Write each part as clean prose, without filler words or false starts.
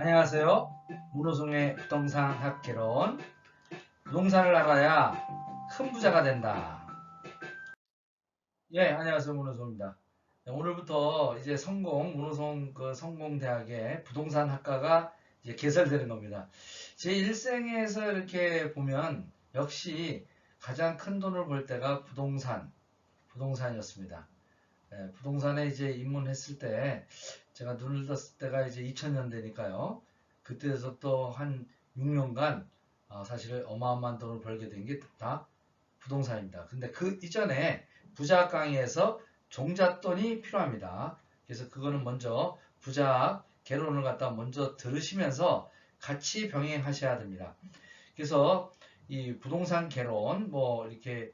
안녕하세요. 문호성의 부동산 학개론. 부동산을 알아야 큰 부자가 된다. 예, 안녕하세요. 문호성입니다. 네, 오늘부터 이제 문호성 그 성공대학의 부동산 학과가 이제 개설되는 겁니다. 제 일생에서 이렇게 보면 역시 가장 큰 돈을 벌 때가 부동산이었습니다. 부동산에 이제 입문했을 때 제가 눈을 떴을 때가 이제 2000년대니까요. 그때에서 또 한 6년간 사실 어마어마한 돈을 벌게 된 게 다 부동산입니다. 근데 그 이전에 부자학 강의에서 종잣돈이 필요합니다. 그래서 그거는 먼저 부자학 개론을 갖다 먼저 들으시면서 같이 병행하셔야 됩니다. 그래서 이 부동산 개론 뭐 이렇게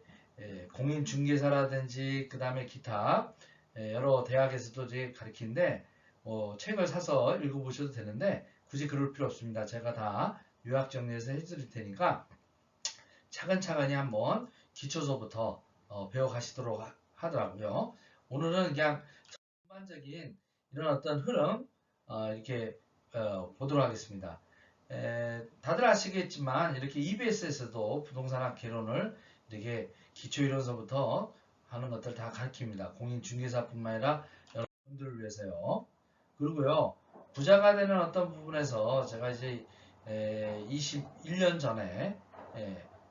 공인중개사라든지 그 다음에 기타 여러 대학에서도 이제 가르치는데 책을 사서 읽어보셔도 되는데 굳이 그럴 필요 없습니다. 제가 다 요약 정리해서 해드릴 테니까 차근차근히 한번 기초서부터 배워가시도록 하더라고요. 오늘은 그냥 전반적인 이런 어떤 흐름 이렇게 보도록 하겠습니다. 다들 아시겠지만 이렇게 EBS에서도 부동산학 개론을 이렇게 기초이론서부터 하는 것들 다 가르칩니다. 공인중개사뿐만 아니라 여러분들을 위해서요. 그리고요, 부자가 되는 어떤 부분에서 제가 이제 21년 전에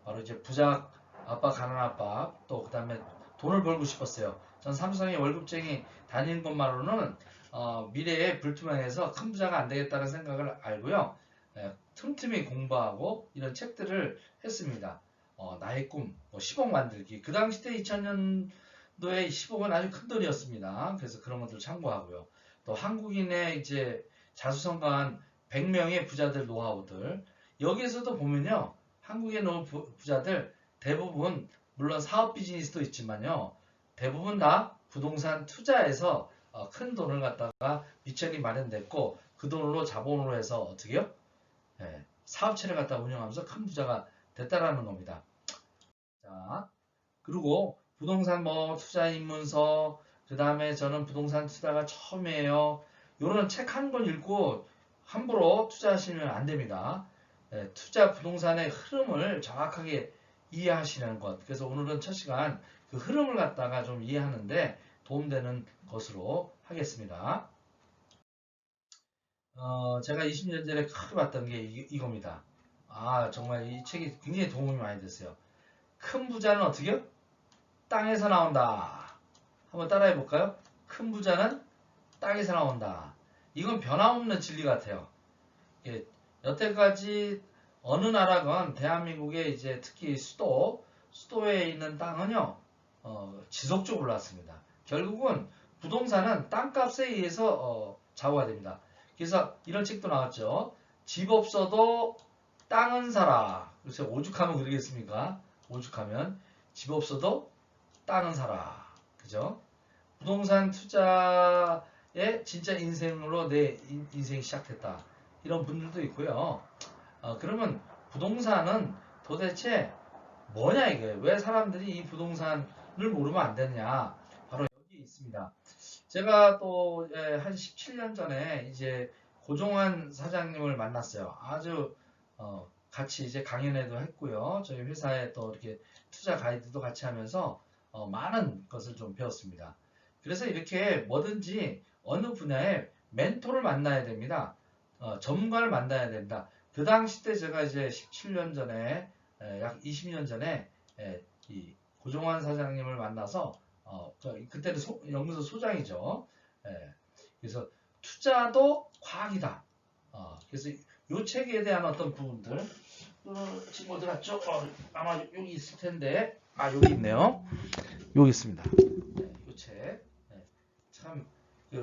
바로 이제 부자 아빠, 가난 아빠, 또 그 다음에 돈을 벌고 싶었어요. 전 삼성의 월급쟁이 다니는 것만으로는 미래에 불투명해서 큰 부자가 안 되겠다는 생각을 알고요. 틈틈이 공부하고 이런 책들을 했습니다. 나의 꿈, 10억 만들기. 그 당시 때 2000년도에 10억은 아주 큰 돈이었습니다. 그래서 그런 것들 참고하고요. 또 한국인의 이제 자수성가한 100명의 부자들 노하우들. 여기에서도 보면요. 한국의 부자들 대부분 물론 사업 비즈니스도 있지만요. 대부분 다 부동산 투자에서 큰 돈을 갖다가 미천이 마련됐고 그 돈으로 자본으로 해서 어떻게요? 사업체를 갖다 운영하면서 큰 부자가 됐다라는 겁니다. 자, 그리고 부동산 투자 입문서, 그 다음에 저는 부동산 투자가 처음이에요. 이런 책 한 권 읽고 함부로 투자하시면 안 됩니다. 투자 부동산의 흐름을 정확하게 이해하시는 것. 그래서 오늘은 첫 시간 그 흐름을 갖다가 좀 이해하는데 도움되는 것으로 하겠습니다. 제가 20년 전에 크게 봤던 게 이겁니다. 정말 이 책이 굉장히 도움이 많이 됐어요. 큰 부자는 어떻게요? 땅에서 나온다. 한번 따라해 볼까요? 큰 부자는 땅에서 나온다. 이건 변함없는 진리 같아요. 예, 여태까지 어느 나라건 대한민국의 이제 특히 수도에 있는 땅은요, 지속적으로 올랐습니다. 결국은 부동산은 땅값에 의해서 좌우가 됩니다. 그래서 이런 책도 나왔죠. 집 없어도 땅은 사라. 그래서 오죽하면 그러겠습니까? 오죽하면 집 없어도 땅은 사라. 그죠? 부동산 투자의 진짜 인생으로 내 인생이 시작됐다. 이런 분들도 있고요. 그러면 부동산은 도대체 뭐냐 이거예요. 왜 사람들이 이 부동산을 모르면 안 되느냐. 바로 여기 있습니다. 제가 또 한 17년 전에 이제 고종환 사장님을 만났어요. 아주 같이 이제 강연회도 했고요. 저희 회사에 또 이렇게 투자 가이드도 같이 하면서 많은 것을 좀 배웠습니다. 그래서 이렇게 뭐든지 어느 분야에 멘토를 만나야 됩니다. 전문가를 만나야 된다. 그 당시 때 제가 이제 17년 전에 약 20년 전에 이 고종환 사장님을 만나서 그때는 연구소 소장이죠. 그래서 투자도 과학이다. 그래서 이 책에 대한 어떤 부분들 지금 어디 갔죠? 아마 여기 있을 텐데 여기 있네요. 여기 있습니다. 이 책. 참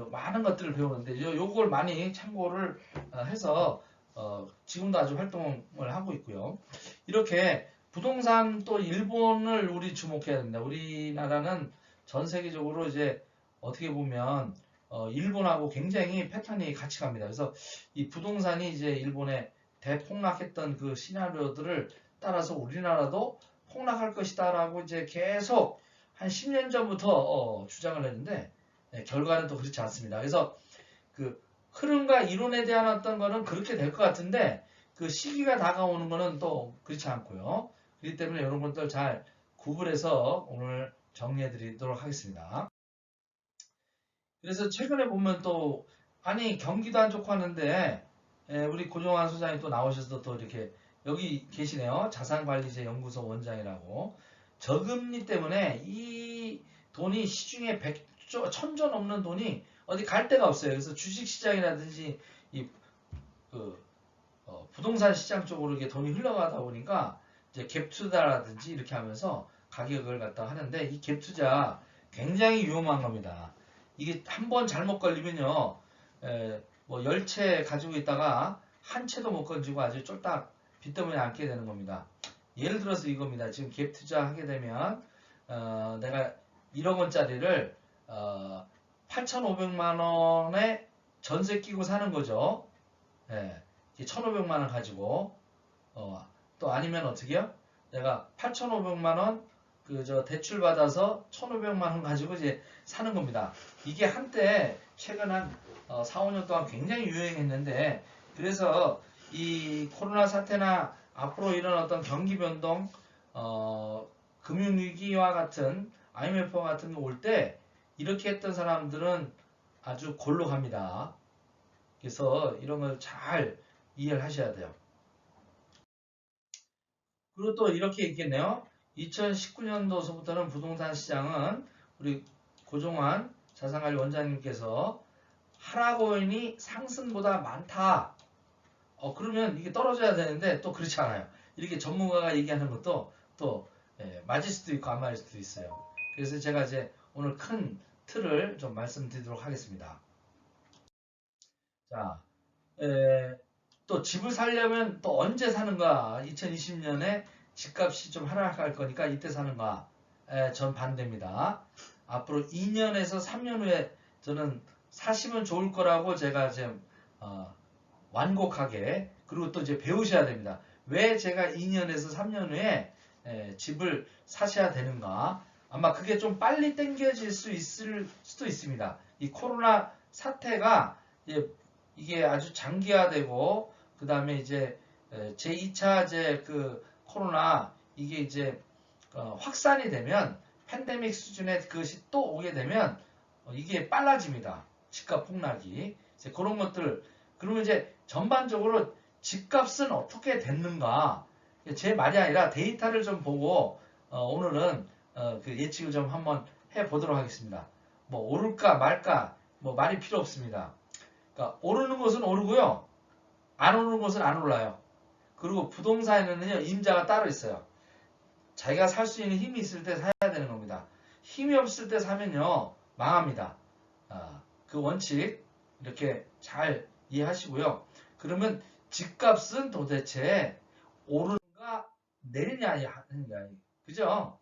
많은 것들을 배우는데 요걸 많이 참고를 해서 지금도 아주 활동을 하고 있고요. 이렇게 부동산 또 일본을 우리 주목해야 됩니다. 우리나라는 전 세계적으로 이제 어떻게 보면 일본하고 굉장히 패턴이 같이 갑니다. 그래서 이 부동산이 이제 일본에 대폭락했던 그 시나리오들을 따라서 우리나라도 폭락할 것이다라고 이제 계속 한 10년 전부터 주장을 했는데 결과는 또 그렇지 않습니다. 그래서 그 흐름과 이론에 대한 어떤 거는 그렇게 될 것 같은데 그 시기가 다가오는 거는 또 그렇지 않고요. 그렇기 때문에 이런 것들 잘 구분해서 오늘 정리해 드리도록 하겠습니다. 그래서 최근에 보면 또 아니 경기도 안 좋고 하는데 우리 고종환 소장이 또 나오셔서 또 이렇게 여기 계시네요. 자산관리제 연구소 원장이라고. 저금리 때문에 이 돈이 시중에 100조, 1000조 넘는 돈이 어디 갈 데가 없어요. 그래서 주식시장이라든지 이 부동산 시장 쪽으로 이게 돈이 흘러가다 보니까 이제 갭 투자라든지 이렇게 하면서 가격을 갖다 하는데 이 갭 투자 굉장히 위험한 겁니다. 이게 한번 잘못 걸리면요, 뭐 10채 가지고 있다가 한 채도 못 건지고 아주 쫄딱 빚더미에 앉게 되는 겁니다. 예를 들어서 이겁니다. 지금 갭 투자 하게 되면 내가 1억 원짜리를 8,500만 원에 전세 끼고 사는 거죠. 예, 1,500만 원 가지고 또 아니면 어떻게요? 내가 8,500만 원 대출 받아서 1,500만 원 가지고 이제 사는 겁니다. 이게 한때 최근 한 4, 5년 동안 굉장히 유행했는데 그래서 이 코로나 사태나 앞으로 이런 어떤 경기 변동, 금융위기와 같은 IMF와 같은 거 올 때 이렇게 했던 사람들은 아주 골로 갑니다. 그래서 이런 걸 잘 이해를 하셔야 돼요. 그리고 또 이렇게 있겠네요. 2019년도서부터는 부동산 시장은 우리 고종환 자산관리 원장님께서 하락요인이 상승보다 많다. 그러면 이게 떨어져야 되는데 또 그렇지 않아요. 이렇게 전문가가 얘기하는 것도 또 맞을 수도 있고 안 맞을 수도 있어요. 그래서 제가 이제 오늘 큰 틀을 좀 말씀드리도록 하겠습니다. 자, 또 집을 살려면 또 언제 사는가? 2020년에 집값이 좀 하락할 거니까 이때 사는가? 전 반대입니다. 앞으로 2년에서 3년 후에 저는 사시면 좋을 거라고 제가 지금 완곡하게 그리고 또 이제 배우셔야 됩니다. 왜 제가 2년에서 3년 후에 집을 사셔야 되는가? 아마 그게 좀 빨리 당겨질 수 있을 수도 있습니다. 이 코로나 사태가 이게 아주 장기화되고 그 다음에 이제 제2차 그 코로나 이게 이제 확산이 되면 팬데믹 수준의 그것이 또 오게 되면 이게 빨라집니다. 집값 폭락이 이제 그런 것들 그러면 이제 전반적으로 집값은 어떻게 됐는가 제 말이 아니라 데이터를 좀 보고 오늘은 그 예측을 좀 한번 해보도록 하겠습니다. 뭐 오를까 말까 뭐 말이 필요 없습니다. 그러니까 오르는 것은 오르고요. 안 오르는 것은 안 올라요. 그리고 부동산에는요. 임자가 따로 있어요. 자기가 살 수 있는 힘이 있을 때 사야 되는 겁니다. 힘이 없을 때 사면요. 망합니다. 그 원칙 이렇게 잘 이해하시고요. 그러면 집값은 도대체 오르는가 내리냐 하느냐. 그죠?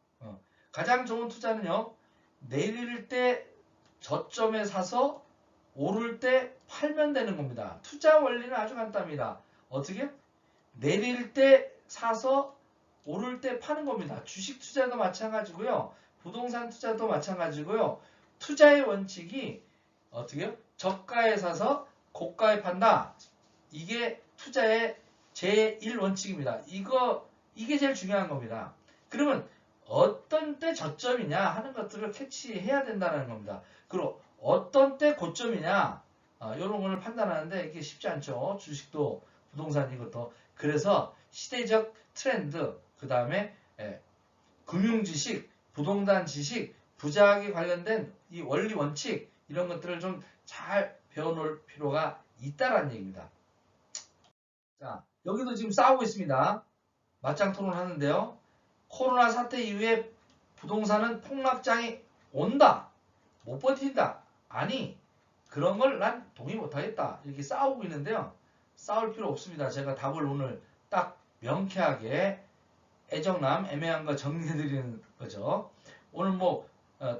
가장 좋은 투자는요. 내릴 때 저점에 사서 오를 때 팔면 되는 겁니다. 투자 원리는 아주 간단합니다. 어떻게? 내릴 때 사서 오를 때 파는 겁니다. 주식 투자도 마찬가지고요. 부동산 투자도 마찬가지고요. 투자의 원칙이 어떻게요? 저가에 사서 고가에 판다. 이게 투자의 제1원칙입니다. 이게 제일 중요한 겁니다. 그러면 어떤 때 저점이냐 하는 것들을 캐치해야 된다는 겁니다. 그리고 어떤 때 고점이냐 이런 걸 판단하는데 이게 쉽지 않죠. 주식도 부동산 이것도. 그래서 시대적 트렌드 그 다음에 금융지식, 부동산 지식, 부자하게 관련된 이 원리 원칙 이런 것들을 좀 잘 배워놓을 필요가 있다라는 얘기입니다. 자, 여기도 지금 싸우고 있습니다. 맞짱 토론하는데요. 코로나 사태 이후에 부동산은 폭락장이 온다. 못 버틴다. 아니 그런 걸 난 동의 못하겠다. 이렇게 싸우고 있는데요. 싸울 필요 없습니다. 제가 답을 오늘 딱 명쾌하게 애정남 애매한 거 정리해드리는 거죠. 오늘 뭐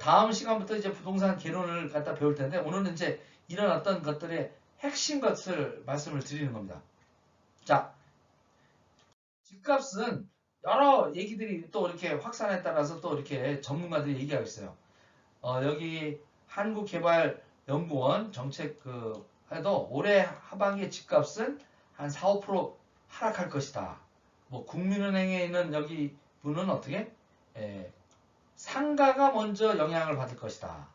다음 시간부터 이제 부동산 개론을 갖다 배울 텐데 오늘은 이제 이런 어떤 것들의 핵심 것을 말씀을 드리는 겁니다. 자, 집값은 여러 얘기들이 또 이렇게 확산에 따라서 또 이렇게 전문가들이 얘기하고 있어요. 여기 한국개발연구원 정책 해도 올해 하반기 집값은 한 4, 5% 하락할 것이다. 뭐 국민은행에 있는 여기 분은 어떻게? 상가가 먼저 영향을 받을 것이다.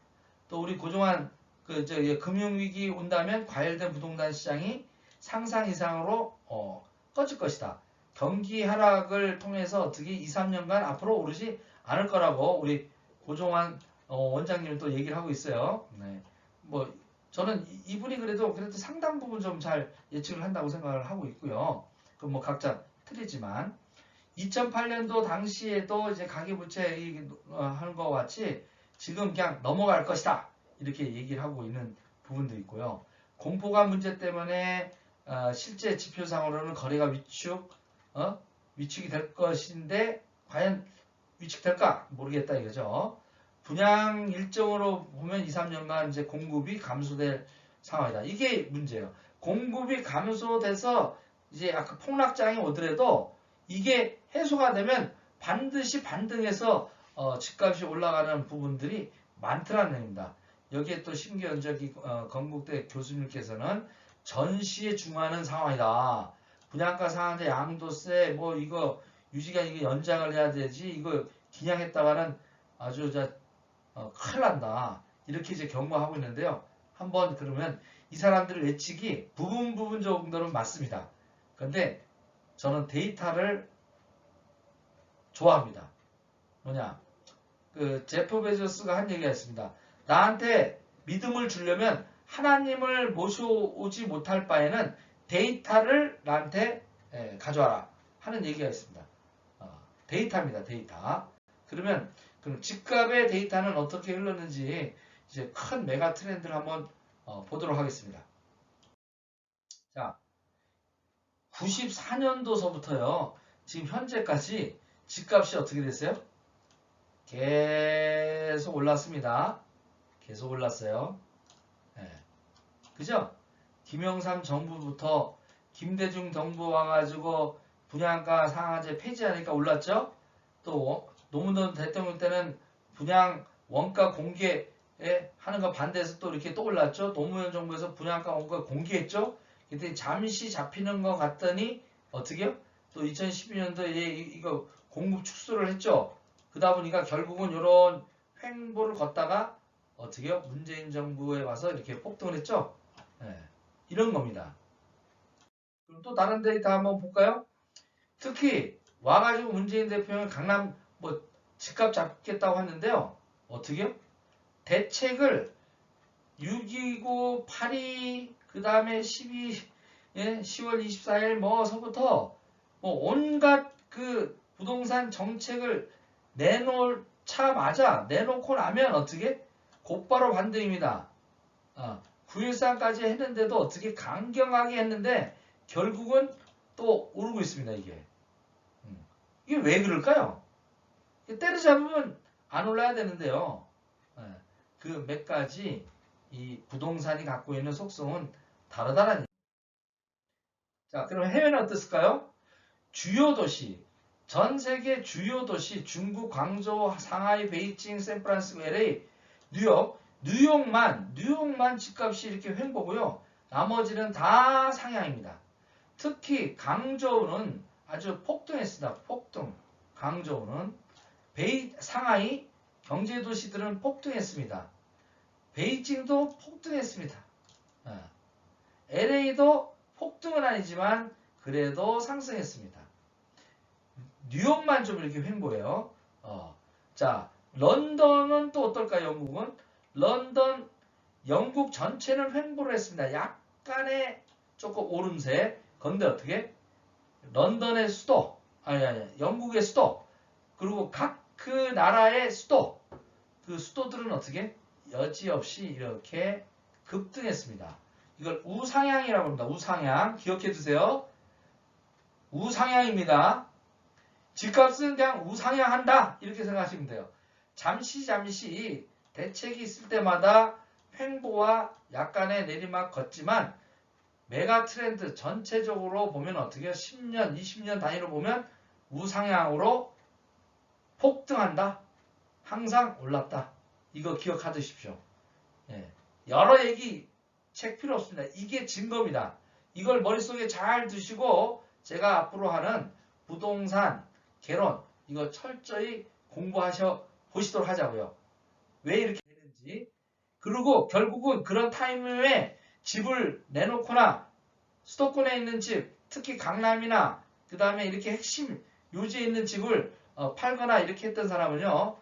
또 우리 고종환 금융위기 온다면 과열된 부동산 시장이 상상 이상으로 꺼질 것이다. 경기 하락을 통해서 어떻게 2, 3년간 앞으로 오르지 않을 거라고 우리 고종환 원장님은 또 얘기를 하고 있어요. 네. 뭐 저는 이분이 그래도 상당 부분 좀 잘 예측을 한다고 생각을 하고 있고요. 그 뭐 각자 틀리지만 2008년도 당시에도 이제 가계부채 하는 것 같이 지금 그냥 넘어갈 것이다. 이렇게 얘기를 하고 있는 부분도 있고요. 공포감 문제 때문에 실제 지표상으로는 거래가 위축이 될 것인데 과연 위축될까 모르겠다 이거죠. 분양 일정으로 보면 2, 3년간 이제 공급이 감소될 상황이다. 이게 문제예요. 공급이 감소돼서 이제 아까 폭락장이 오더라도 이게 해소가 되면 반드시 반등해서 집값이 올라가는 부분들이 많더라는 얘기입니다. 여기에 또 심기현적이 건국대 교수님께서는 전시에 중요하는 상황이다. 분양가 상한제 양도세 뭐 이거 유지가 이게 연장을 해야 되지 이거 기냥했다가는 아주 큰일 난다. 이렇게 이제 경고하고 있는데요. 한번 그러면 이 사람들의 예측이 부분 정도는 맞습니다. 근데 저는 데이터를 좋아합니다. 뭐냐? 제프 베조스가 한 얘기가 있습니다. 나한테 믿음을 주려면 하나님을 모셔오지 못할 바에는 데이터를 나한테 가져와라 하는 얘기가 있습니다. 데이터입니다. 데이터. 그러면 집값의 데이터는 어떻게 흘렀는지 이제 큰 메가 트렌드를 한번 보도록 하겠습니다. 자, 94년도서부터요. 지금 현재까지 집값이 어떻게 됐어요? 계속 올랐습니다. 계속 올랐어요. 네. 그죠? 김영삼 정부부터 김대중 정부 와가지고 분양가 상한제 폐지하니까 올랐죠? 또 노무현 대통령 때는 분양 원가 공개 하는 거 반대해서 또 이렇게 또 올랐죠? 노무현 정부에서 분양가 원가 공개했죠? 그때 잠시 잡히는 것 같더니 어떻게요? 또 2012년도에 이거 공급 축소를 했죠? 그러다 보니까 결국은 이런 횡보를 걷다가 어떻게요? 문재인 정부에 와서 이렇게 폭등을 했죠? 네, 이런 겁니다. 그럼 또 다른 데이터 한번 볼까요? 특히 와가지고 문재인 대통령이 강남 뭐 집값 잡겠다고 했는데요. 어떻게요? 대책을 6.29, 8.2, 그 다음에 10월 24일 뭐서부터 뭐 온갖 그 부동산 정책을 내놓자마자 내놓고 나면 어떻게? 곧바로 반등입니다. 9.13까지 했는데도 어떻게 강경하게 했는데 결국은 또 오르고 있습니다. 이게 왜 그럴까요? 때려잡으면 안 올라야 되는데요. 그 몇 가지 이 부동산이 갖고 있는 속성은 다르다는 얘기입니다. 자, 그럼 해외는 어땠을까요? 주요 도시, 전 세계 주요 도시, 중국, 광저우, 상하이, 베이징, 샌프란시스코, LA, 뉴욕만 집값이 이렇게 횡보고요. 나머지는 다 상향입니다. 특히 광저우는 아주 폭등했습니다. 폭등. 광저우는 상하이 경제도시들은 폭등했습니다. 베이징도 폭등했습니다. LA도 폭등은 아니지만 그래도 상승했습니다. 뉴욕만 좀 이렇게 횡보해요. 자, 런던은 또 어떨까요? 영국은? 영국 전체는 횡보를 했습니다. 약간의 조금 오름세. 그런데 어떻게? 런던의 수도, 영국의 수도, 그리고 각 그 나라의 수도, 그 수도들은 어떻게? 여지없이 이렇게 급등했습니다. 이걸 우상향이라고 합니다. 우상향. 기억해 두세요. 우상향입니다. 집값은 그냥 우상향한다. 이렇게 생각하시면 돼요. 잠시 대책이 있을 때마다 횡보와 약간의 내리막 걷지만 메가 트렌드 전체적으로 보면 어떻게 10년, 20년 단위로 보면 우상향으로 폭등한다. 항상 올랐다. 이거 기억하십시오. 여러 얘기 책 필요 없습니다. 이게 증거입니다. 이걸 머릿속에 잘 두시고 제가 앞으로 하는 부동산, 개론 이거 철저히 공부하셔 보시도록 하자고요. 왜 이렇게 되는지. 그리고 결국은 그런 타이밍에 집을 내놓거나 수도권에 있는 집, 특히 강남이나 그 다음에 이렇게 핵심 요지에 있는 집을 팔거나 이렇게 했던 사람은요,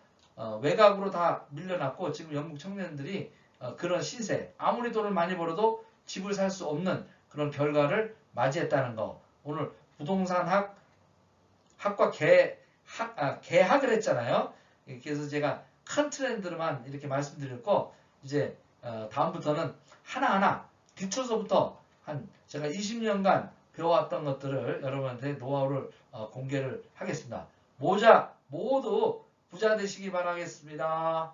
외곽으로 다 밀려났고 지금 영국 청년들이 그런 시세, 아무리 돈을 많이 벌어도 집을 살 수 없는 그런 결과를 맞이했다는 거. 오늘 부동산 학과 개학을 했잖아요. 그래서 제가 큰 트렌드로만 이렇게 말씀드렸고, 이제 다음부터는 하나하나 기초서부터 제가 20년간 배워왔던 것들을 여러분한테 노하우를 공개를 하겠습니다. 모두 부자 되시기 바라겠습니다.